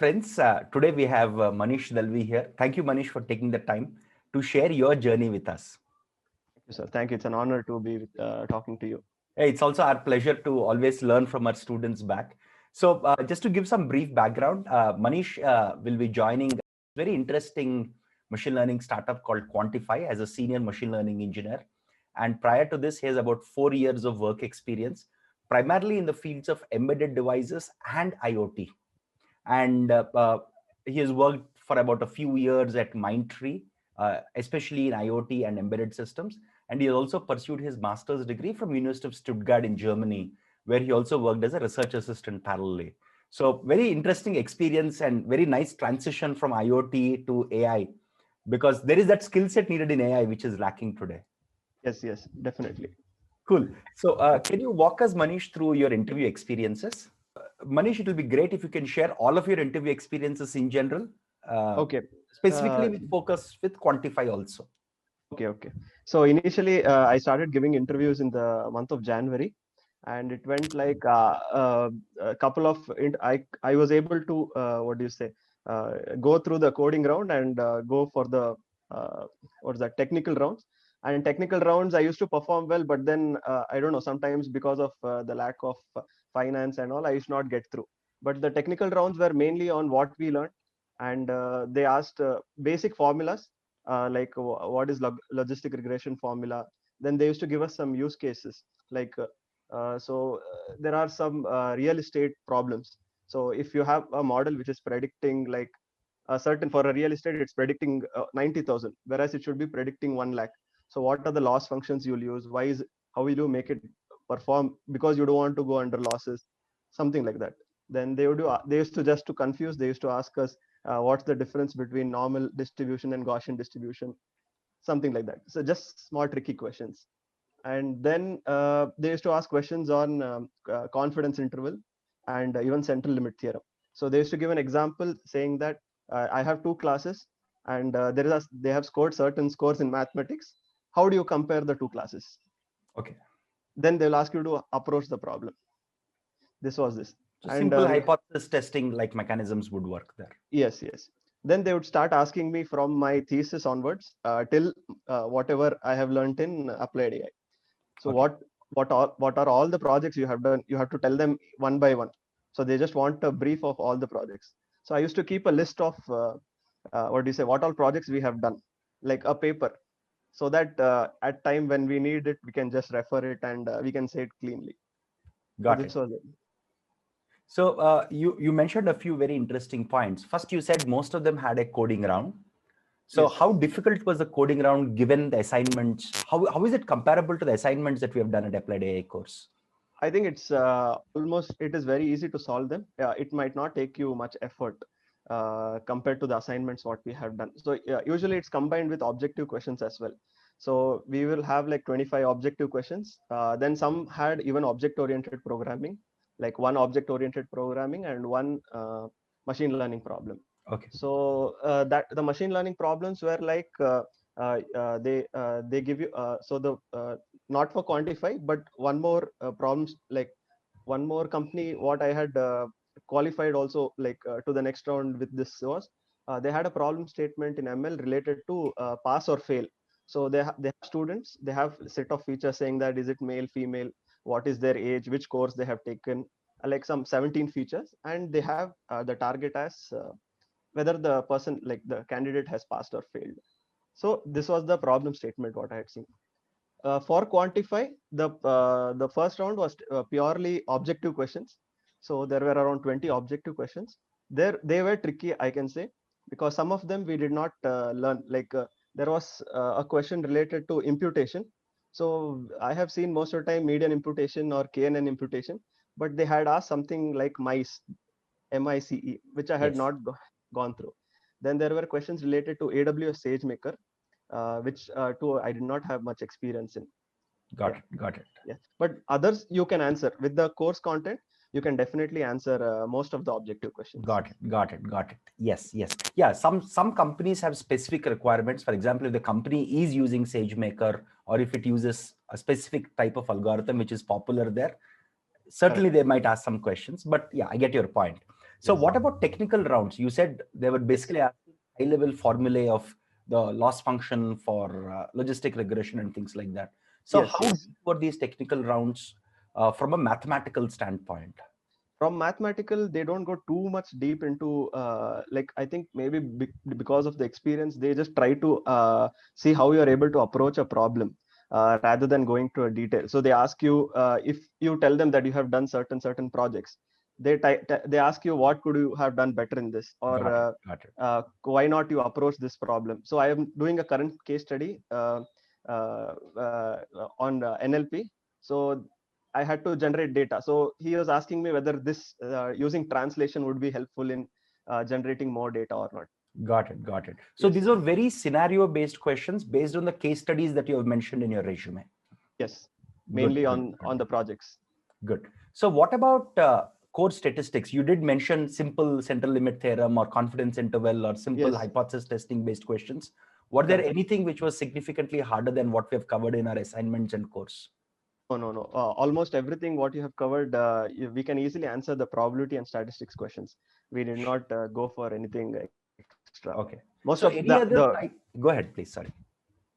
friends. Today we have Manish Dalvi here. Thank you, Manish, for taking the time to share your journey with us. Thank you, sir. Thank you. It's an honor to be talking to you. Hey, it's also our pleasure to always learn from our students back. So, just to give some brief background, Manish will be joining a very interesting machine learning startup called Quantify as a senior machine learning engineer. And prior to this, he has about 4 years of work experience, primarily in the fields of embedded devices and IoT. And he has worked for about a few years at Mindtree, especially in IoT and embedded systems. And he also pursued his master's degree from University of Stuttgart in Germany, where he also worked as a research assistant parallelly. So very interesting experience and very nice transition from IoT to AI, because there is that skill set needed in AI, which is lacking today. Yes, definitely. Cool. So can you walk us, Manish, through your interview experiences? Manish, it will be great if you can share all of your interview experiences in general, uh, Okay. specifically Uh, with focus with Quantify also. okay. So initially, I started giving interviews in the month of January, and it went like a couple of. I was able to what do you say? Go through the coding round and go for the what's that technical rounds. And technical rounds, I used to perform well, but then I don't know. Sometimes because of the lack of finance and all, I used not get through. But the technical rounds were mainly on what we learned, and they asked basic formulas like what is logistic regression formula. Then they used to give us some use cases like there are some real estate problems. So if you have a model which is predicting like a certain for a real estate, it's predicting 90,000, whereas it should be predicting 1 lakh. So what are the loss functions you'll use? How will you make it perform, because you don't want to go under losses, something like that. Then they used to just to confuse, they used to ask us what's the difference between normal distribution and Gaussian distribution, something like that. So just small tricky questions. And then they used to ask questions on confidence interval and even central limit theorem. So they used to give an example saying that I have two classes, and they have scored certain scores in mathematics. How do you compare the two classes? Okay. Then they'll ask you to approach the problem. This was this. So And simple hypothesis testing like mechanisms would work there. yes. Then they would start asking me from my thesis onwards till whatever I have learned in applied AI. So Okay. what are all the projects you have done? You have to tell them one by one. So they just want a brief of all the projects. So I used to keep a list of what do you say? What all projects we have done, like a paper, so that at time when we need it, we can just refer it and we can say it cleanly. So Got this it. was it. So you mentioned a few very interesting points. First, you said most of them had a coding round. So Yes. how difficult was the coding round given the assignments? How is it comparable to the assignments that we have done at Applied AI course? I think it's it is very easy to solve them. It might not take you much effort compared to the assignments what we have done. So usually it's combined with objective questions as well. So we will have like 25 objective questions. Then some had even object-oriented programming, like one object-oriented programming and one machine learning problem. Okay. So that the machine learning problems were like they give you not for Quantify, but one more problems, like one more company what I had qualified also like to the next round with this was they had a problem statement in ML related to pass or fail. So they have students, they have a set of features saying that is it male, female, what is their age, which course they have taken, like some 17 features, and they have the target as whether the person, like the candidate, has passed or failed. So this was the problem statement what I had seen. For Quantify, the first round was purely objective questions. So there were around 20 objective questions. They were tricky, I can say, because some of them we did not learn. Like there was a question related to imputation. So I have seen most of the time median imputation or KNN imputation, but they had asked something like MICE, MICE, which I had Yes. not gone through. Then there were questions related to AWS SageMaker, which too I did not have much experience in. Got Yeah, it. Got it. yeah. But others you can answer with the course content. You can definitely answer most of the objective questions. Got it. Got it. Got it. Yes. Yes. Yeah. Some companies have specific requirements. For example, if the company is using SageMaker or if it uses a specific type of algorithm which is popular there, certainly Correct. they might ask some questions. But yeah, I get your point. So Yes. what about technical rounds? You said they were basically asking high-level formulae of the loss function for logistic regression and things like that. So Yes, how yes. deep were these technical rounds from a mathematical standpoint? From mathematical, they don't go too much deep into like, I think maybe because of the experience, they just try to see how you're able to approach a problem rather than going to a detail. So they ask you, if you tell them that you have done certain projects, they ask you what could you have done better in this, or Got it. why not you approach this problem. So I am doing a current case study uh, uh, on NLP. So I had to generate data. So he was asking me whether this using translation would be helpful in generating more data or not. Got it. Got it. So Yes. these are very scenario-based questions based on the case studies that you have mentioned in your resume. Yes. Good, Mainly good, on the projects. good. So what about core statistics? You did mention simple central limit theorem or confidence interval or simple Yes. hypothesis testing based questions. Were there Correct. anything which was significantly harder than what we have covered in our assignments and course? No. Almost everything what you have covered, we can easily answer the probability and statistics questions. We did not go for anything extra. Okay. Most of So any other the type? Go ahead, please. Sorry.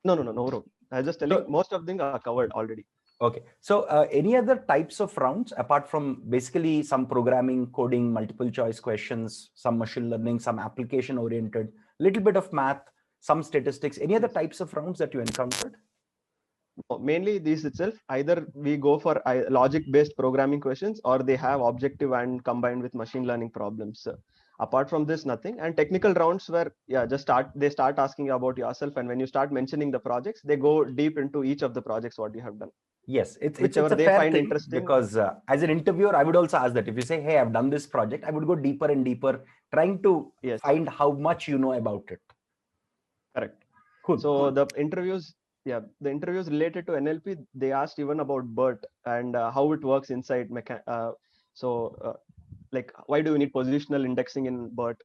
no. I was just telling So, most of them are covered already. okay. So any other types of rounds apart from basically some programming, coding, multiple choice questions, some machine learning, some application oriented, little bit of math, some statistics, any other Yes. types of rounds that you encountered? Mainly these itself, either we go for logic based programming questions, or they have objective and combined with machine learning problems. Apart from this, nothing. And technical rounds where they start asking you about yourself, and when you start mentioning the projects, they go deep into each of the projects what you have done, Yes, it's whichever a they fair find thing interesting. because as an interviewer, I would also ask that if you say, "Hey, I've done this project," I would go deeper and deeper, trying to Yes, find how much you know about it. correct. Cool, So cool. the interviews related to NLP, they asked even about BERT and how it works inside so like, why do we need positional indexing in BERT,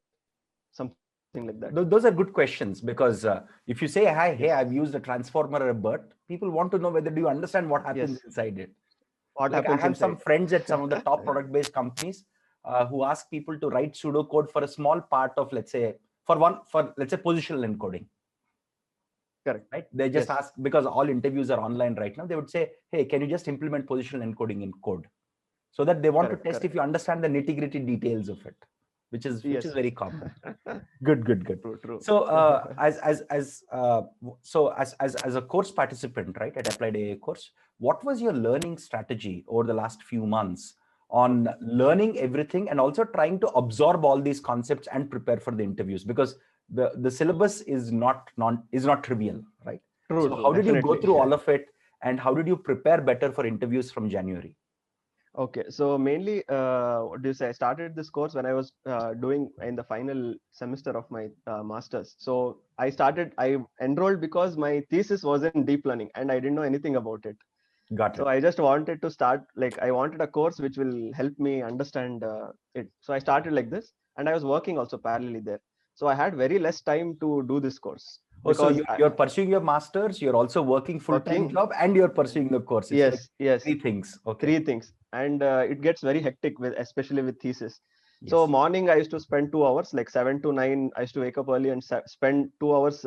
something like that. Those are good questions because if you say, "Hi, Yes. hey, I've used a transformer or a BERT," people want to know whether do you understand what happens Yes. inside it. What Like I happens have some inside? friends at some of the top product-based companies who ask people to write pseudocode for a small part of, let's say, let's say positional encoding. Correct. Right? They just Yes. ask because all interviews are online right now. They would say, "Hey, can you just implement positional encoding in code?" So that they want to test if you understand the nitty-gritty details of it, which is Yes. very common. Good. True. So as a course participant, right, at Applied AI course, what was your learning strategy over the last few months on learning everything and also trying to absorb all these concepts and prepare for the interviews? Because the syllabus is not trivial, right? So True. how did you go Definitely. through all of it, and how did you prepare better for interviews from January? Okay. So mainly, what do you say? I started this course when I was doing in the final semester of my master's. So I enrolled because my thesis was in deep learning and I didn't know anything about it. Got So it. I just wanted to start, like, I wanted a course which will help me understand it. So I started like this, and I was working also parallelly there. So I had very less time to do this course Oh, so because you're pursuing your master's, you're also working full-time working. job, and you're pursuing the course. It's like Yes, three things. Okay. three things, and it gets very hectic with, especially with thesis. So Yes. morning I used to spend 2 hours, like 7 to 9. I used to wake up early and spend 2 hours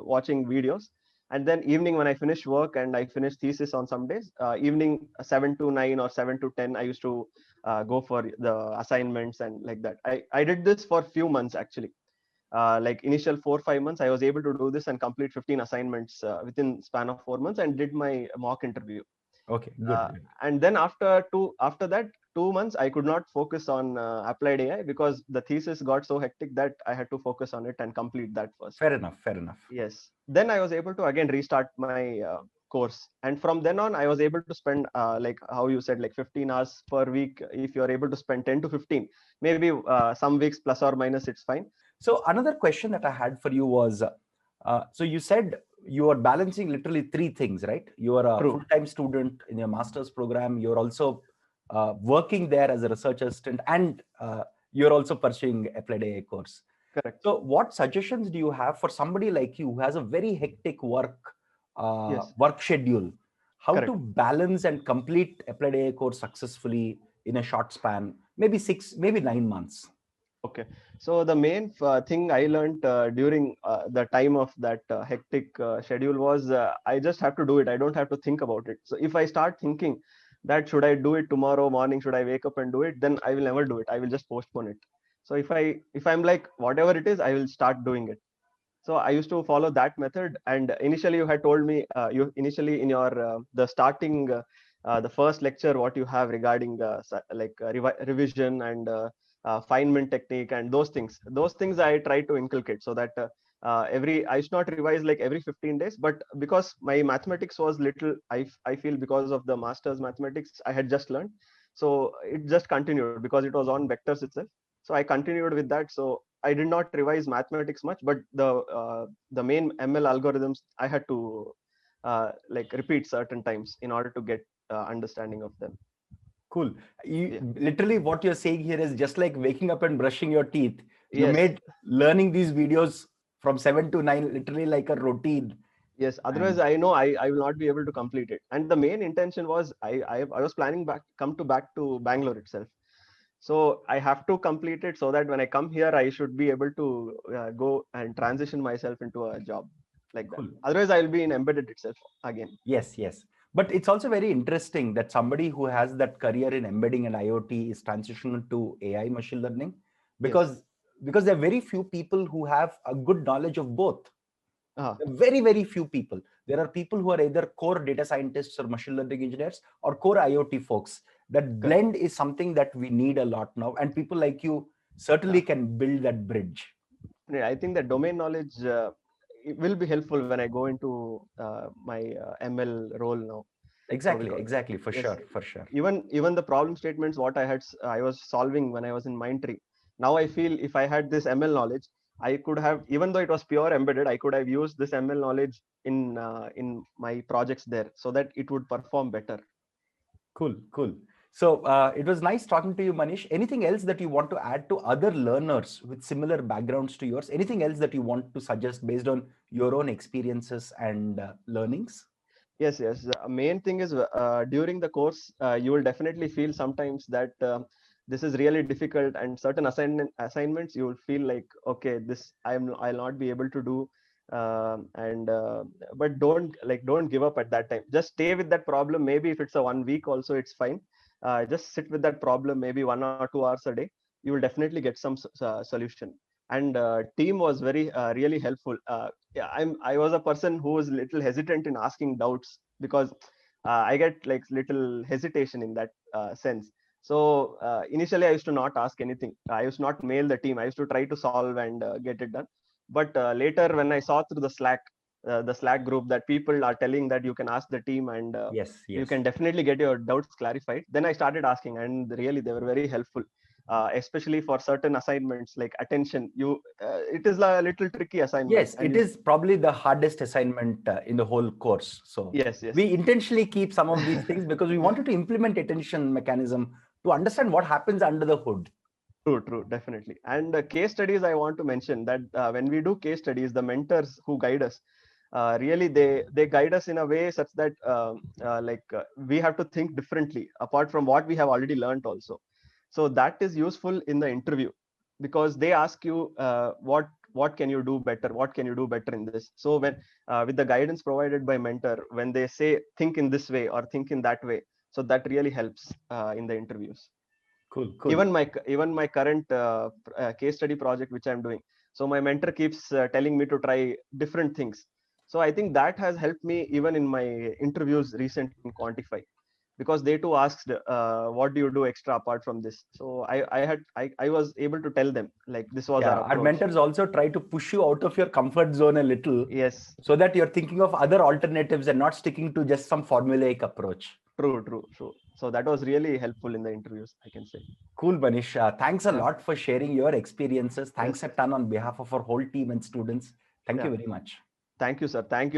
watching videos. And then evening when I finish work and I finish thesis on some days, evening 7 to 9 or 7 to 10, I used to go for the assignments and like that. I did this for few months actually. Like initial 4 5 months, I was able to do this and complete 15 assignments within span of 4 months and did my mock interview. Okay. uh, Good. and then after that 2 months I could not focus on applied AI because the thesis got so hectic that I had to focus on it and complete that first. Fair enough. Fair enough. Yes, then I was able to again restart my course, and from then on I was able to spend like how you said, like 15 hours per week. If you're able to spend 10 to 15, maybe some weeks plus or minus, it's fine. So another question that I had for you was, so you said you are balancing literally three things, right? You are a True. full-time student in your master's program. You're also working there as a research assistant, and you're also pursuing applied AI course. Correct. So what suggestions do you have for somebody like you who has a very hectic Yes. work schedule? How to Correct. balance and complete applied AI course successfully in a short span? maybe 6, maybe 9 months. Okay. So the main thing I learned during the time of that hectic schedule was I just have to do it. I don't have to think about it. So if I start thinking that should I do it tomorrow morning, should I wake up and do it, then I will never do it. I will just postpone it. So if I'm like whatever it is, I will start doing it. So I used to follow that method. And initially, you had told me you initially in your the starting the first lecture what you have regarding revision and Feynman technique and those things. Those things I try to inculcate so that I should not revise like every 15 days, but because my mathematics was little, I feel because of the master's mathematics I had just learned, so it just continued because it was on vectors itself. So I continued with that. So I did not revise mathematics much, but the main ML algorithms I had to like repeat certain times in order to get understanding of them. Cool. Literally what you're saying here is just like waking up and brushing your teeth. You Yes. made learning these videos from 7 to 9 literally like a routine. Yes. Otherwise, I know I will not be able to complete it. And the main intention was I was planning back to Bangalore itself. So I have to complete it so that when I come here, I should be able to go and transition myself into a job like that. Otherwise, I will be in embedded itself again. Yes, yes. But it's also very interesting that somebody who has that career in embedding and IoT is transitioning to AI machine learning because there are very few people who have a good knowledge of both. Very, very few people. There are people who are either core data scientists or machine learning engineers or core IoT folks. That blend is something that we need a lot now. And people like you certainly can build that bridge. I think that domain knowledge it will be helpful when I go into my ML role now. Exactly, exactly, for sure. Even the problem statements what I was solving when I was in Mindtree. Now I feel if I had this ML knowledge, I could have, even though it was pure embedded, I could have used this ML knowledge in my projects there so that it would perform better. Cool, cool. So it was nice talking to you, Manish. Anything else that you want to add to other learners with similar backgrounds to yours? Anything else that you want to suggest based on your own experiences and learnings? Yes. The main thing is during the course, you will definitely feel sometimes that this is really difficult, and certain assignments you will feel like, okay, this I'll not be able to do. But don't give up at that time. Just stay with that problem. Maybe if it's a 1 week also, it's fine. Just sit with that problem, maybe 1 or 2 hours a day. You will definitely get some solution. And team was very really helpful. I was a person who was little hesitant in asking doubts because I get like little hesitation in that sense. So initially I used to not ask anything. I used to not mail the team. I used to try to solve and get it done. But later when I saw through the Slack group that people are telling that you can ask the team and you can definitely get your doubts clarified, then I started asking, and really they were very helpful. Especially for certain assignments like attention, it is a little tricky assignment. Yes, it is probably the hardest assignment in the whole course. So yes, we intentionally keep some of these things because we wanted to implement attention mechanism to understand what happens under the hood. True, definitely. And case studies, I want to mention that when we do case studies, the mentors who guide us, really they guide us in a way such that we have to think differently apart from what we have already learned also. So that is useful in the interview because they ask you what can you do better, what can you do better in this. So when with the guidance provided by mentor, when they say think in this way or think in that way, so that really helps in the interviews. Cool. Even my current case study project which I'm doing, so my mentor keeps telling me to try different things. So I think that has helped me even in my interviews recent in Quantify, because they too asked what do you do extra apart from this. So I was able to tell them like this was our approach. Our mentors also try to push you out of your comfort zone a little, yes, so that you're thinking of other alternatives and not sticking to just some formulaic approach. True. So that was really helpful in the interviews, I can say. Cool, Manish. Thanks a lot for sharing your experiences. Thanks a ton on behalf of our whole team and students. Thank you very much. Thank you, sir. Thank you.